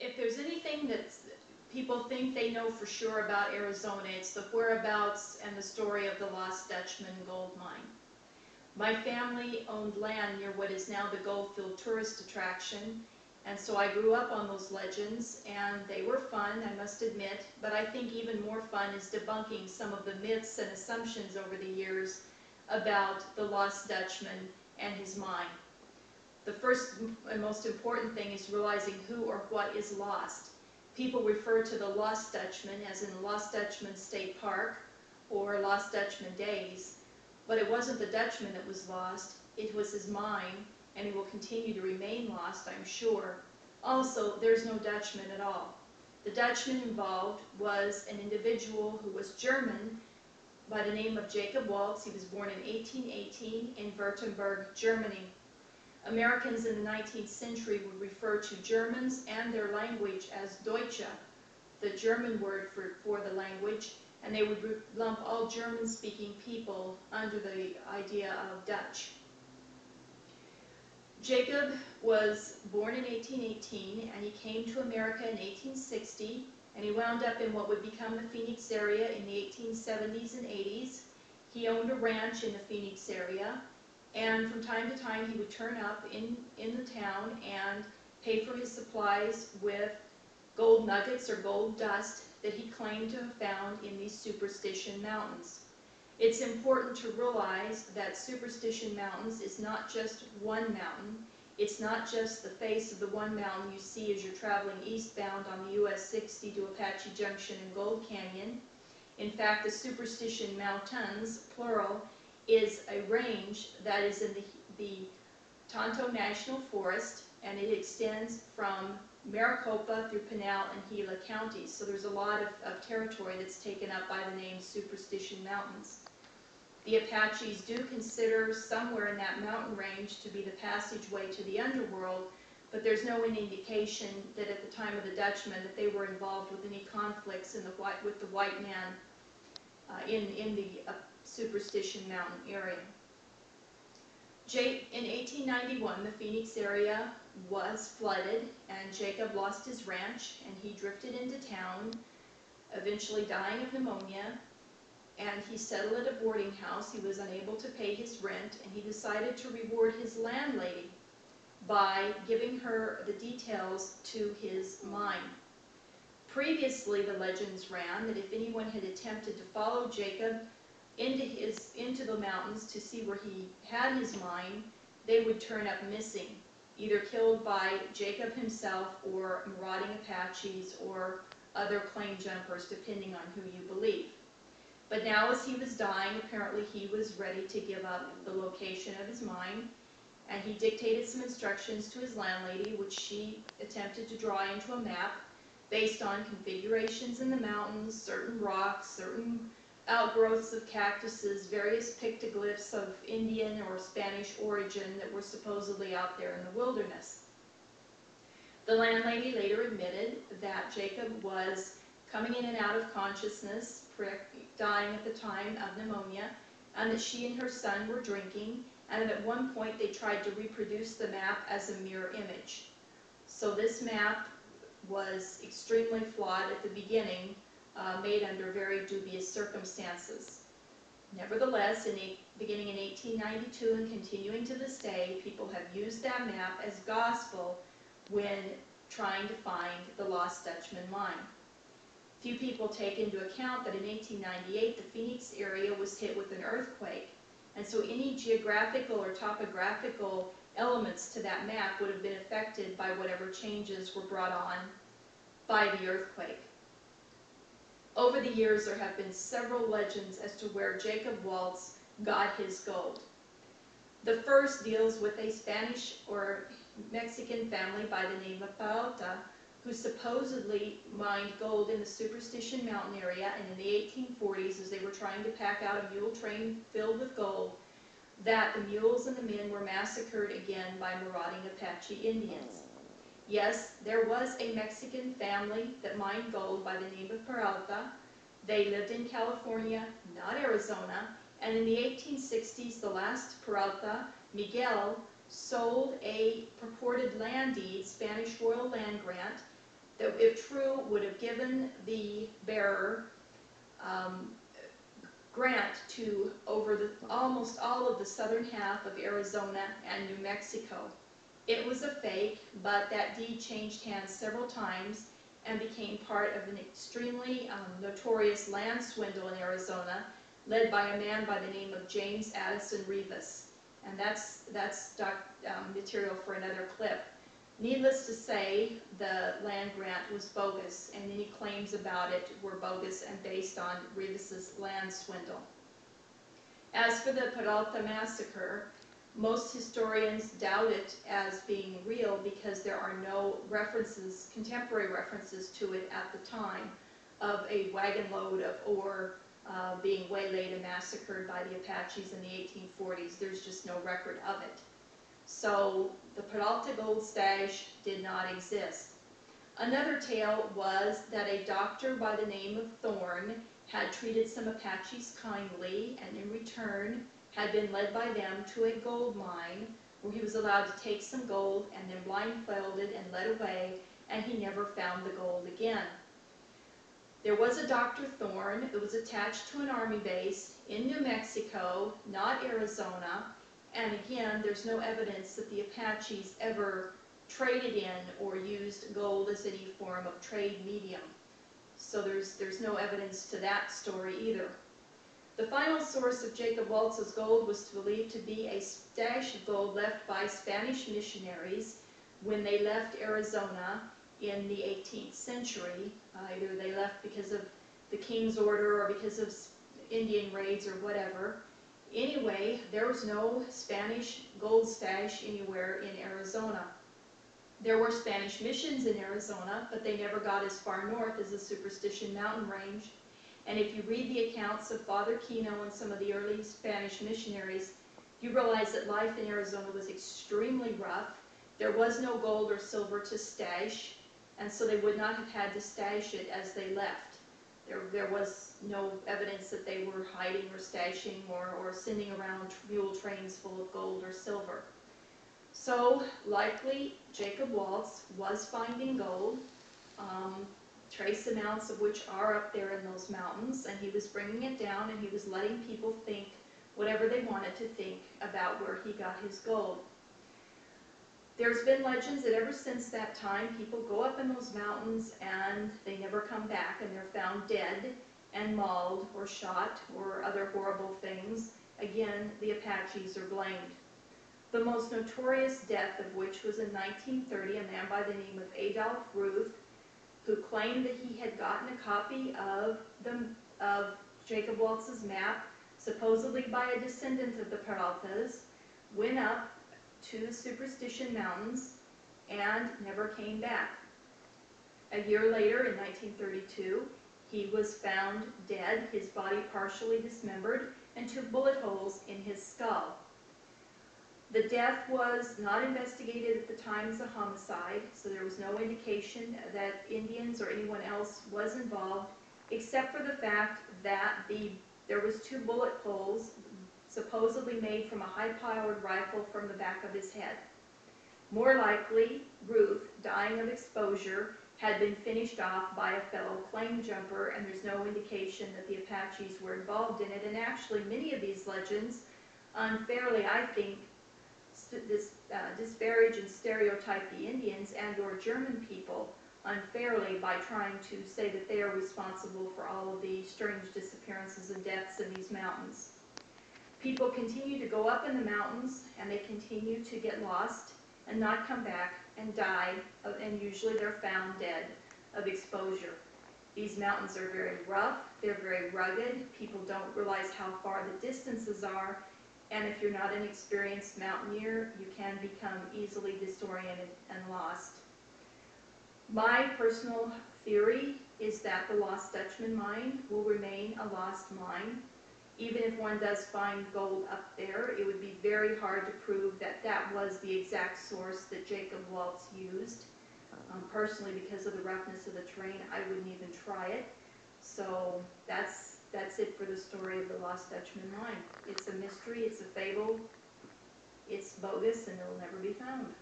if there's anything that people think they know for sure about Arizona, it's the whereabouts and the story of the Lost Dutchman gold mine. My family owned land near what is now the Goldfield tourist attraction, and so I grew up on those legends, and they were fun, I must admit, but I think even more fun is debunking some of the myths and assumptions over the years about the Lost Dutchman and his mine. The first and most important thing is realizing who or what is lost. People refer to the Lost Dutchman as in Lost Dutchman State Park or Lost Dutchman Days, but it wasn't the Dutchman that was lost, it was his mine, and it will continue to remain lost, I'm sure. Also, there's no Dutchman at all. The Dutchman involved was an individual who was German by the name of Jacob Waltz. He was born in 1818 in Württemberg, Germany. Americans in the 19th century would refer to Germans and their language as Deutsche, the German word for the language, and they would lump all German-speaking people under the idea of Dutch. Jacob was born in 1818, and he came to America in 1860, and he wound up in what would become the Phoenix area in the 1870s and 80s. He owned a ranch in the Phoenix area, and from time to time he would turn up in the town and pay for his supplies with gold nuggets or gold dust that he claimed to have found in these Superstition Mountains. It's important to realize that Superstition Mountains is not just one mountain. It's not just the face of the one mountain you see as you're traveling eastbound on the US 60 to Apache Junction and Gold Canyon. In fact, the Superstition Mountains, plural, is a range that is in the Tonto National Forest, and it extends from Maricopa through Pinal and Gila counties. So there's a lot of territory that's taken up by the name Superstition Mountains. The Apaches do consider somewhere in that mountain range to be the passageway to the underworld, but there's no indication that at the time of the Dutchman that they were involved with any conflicts with the white man in the Superstition Mountain area. In 1891, the Phoenix area was flooded, and Jacob lost his ranch, and he drifted into town, eventually dying of pneumonia, and he settled at a boarding house. He was unable to pay his rent, and he decided to reward his landlady by giving her the details to his mine. Previously, the legends ran that if anyone had attempted to follow Jacob into the mountains to see where he had his mine, they would turn up missing, either killed by Jacob himself or marauding Apaches or other claim jumpers, depending on who you believe. But now, as he was dying, apparently he was ready to give up the location of his mine, and he dictated some instructions to his landlady, which she attempted to draw into a map based on configurations in the mountains, certain rocks, certain outgrowths of cactuses, various pictoglyphs of Indian or Spanish origin that were supposedly out there in the wilderness. The landlady later admitted that Jacob was coming in and out of consciousness, dying at the time of pneumonia, and that she and her son were drinking, and that at one point they tried to reproduce the map as a mirror image. So this map was extremely flawed at the beginning, made under very dubious circumstances. Nevertheless, beginning in 1892 and continuing to this day, people have used that map as gospel when trying to find the Lost Dutchman mine. Few people take into account that in 1898 the Phoenix area was hit with an earthquake, and so any geographical or topographical elements to that map would have been affected by whatever changes were brought on by the earthquake. Over the years, there have been several legends as to where Jacob Waltz got his gold. The first deals with a Spanish or Mexican family by the name of Peralta, who supposedly mined gold in the Superstition Mountain area, and in the 1840s, as they were trying to pack out a mule train filled with gold, that the mules and the men were massacred again by marauding Apache Indians. Yes, there was a Mexican family that mined gold by the name of Peralta. They lived in California, not Arizona, and in the 1860s, the last Peralta, Miguel, sold a purported land deed, Spanish royal land grant, that, if true, would have given the bearer grant to over almost all of the southern half of Arizona and New Mexico. It was a fake, but that deed changed hands several times and became part of an extremely notorious land swindle in Arizona, led by a man by the name of James Addison Rivas. And that's material for another clip. Needless to say, the land grant was bogus, and any claims about it were bogus and based on Rivas's land swindle. As for the Peralta massacre, most historians doubt it as being real because there are no references, contemporary references to it at the time, of a wagon load of ore being waylaid and massacred by the Apaches in the 1840s. There's just no record of it. So the Peralta gold stash did not exist. Another tale was that a doctor by the name of Thorne had treated some Apaches kindly, and in return had been led by them to a gold mine where he was allowed to take some gold and then blindfolded and led away, and he never found the gold again. There was a Dr. Thorne that was attached to an army base in New Mexico, not Arizona, and again, there's no evidence that the Apaches ever traded in or used gold as any form of trade medium. So there's no evidence to that story either. The final source of Jacob Waltz's gold was believed to be a stash of gold left by Spanish missionaries when they left Arizona in the 18th century. Either they left because of the king's order or because of Indian raids or whatever. Anyway, there was no Spanish gold stash anywhere in Arizona. There were Spanish missions in Arizona, but they never got as far north as the Superstition Mountain Range. And if you read the accounts of Father Kino and some of the early Spanish missionaries, you realize that life in Arizona was extremely rough. There was no gold or silver to stash, and so they would not have had to stash it as they left. There was no evidence that they were hiding or stashing or sending around mule trains full of gold or silver. So likely Jacob Waltz was finding gold, trace amounts of which are up there in those mountains, and he was bringing it down, and he was letting people think whatever they wanted to think about where he got his gold. There's been legends that ever since that time, people go up in those mountains and they never come back, and they're found dead and mauled or shot or other horrible things. Again, the Apaches are blamed. The most notorious death of which was in 1930, a man by the name of Adolph Ruth, who claimed that he had gotten a copy of Jacob Waltz's map, supposedly by a descendant of the Peraltas, went up to the Superstition Mountains and never came back. A year later, in 1932, he was found dead, his body partially dismembered, and 2 bullet holes in his skull. The death was not investigated at the time as a homicide, so there was no indication that Indians or anyone else was involved, except for the fact that there was 2 bullet holes supposedly made from a high-powered rifle from the back of his head. More likely, Ruth, dying of exposure, had been finished off by a fellow claim jumper, and there's no indication that the Apaches were involved in it. And actually, many of these legends, unfairly, I think, disparage and stereotype the Indians and or German people unfairly by trying to say that they are responsible for all of the strange disappearances and deaths in these mountains. People continue to go up in the mountains, and they continue to get lost and not come back and die, and usually they're found dead of exposure. These mountains are very rough, they're very rugged, people don't realize how far the distances are, and if you're not an experienced mountaineer, you can become easily disoriented and lost. My personal theory is that the Lost Dutchman mine will remain a lost mine. Even if one does find gold up there, it would be very hard to prove that that was the exact source that Jacob Waltz used. Personally, because of the roughness of the terrain, I wouldn't even try it. So that's it for the story of the Lost Dutchman mine. It's a mystery, it's a fable, it's bogus, and it'll never be found.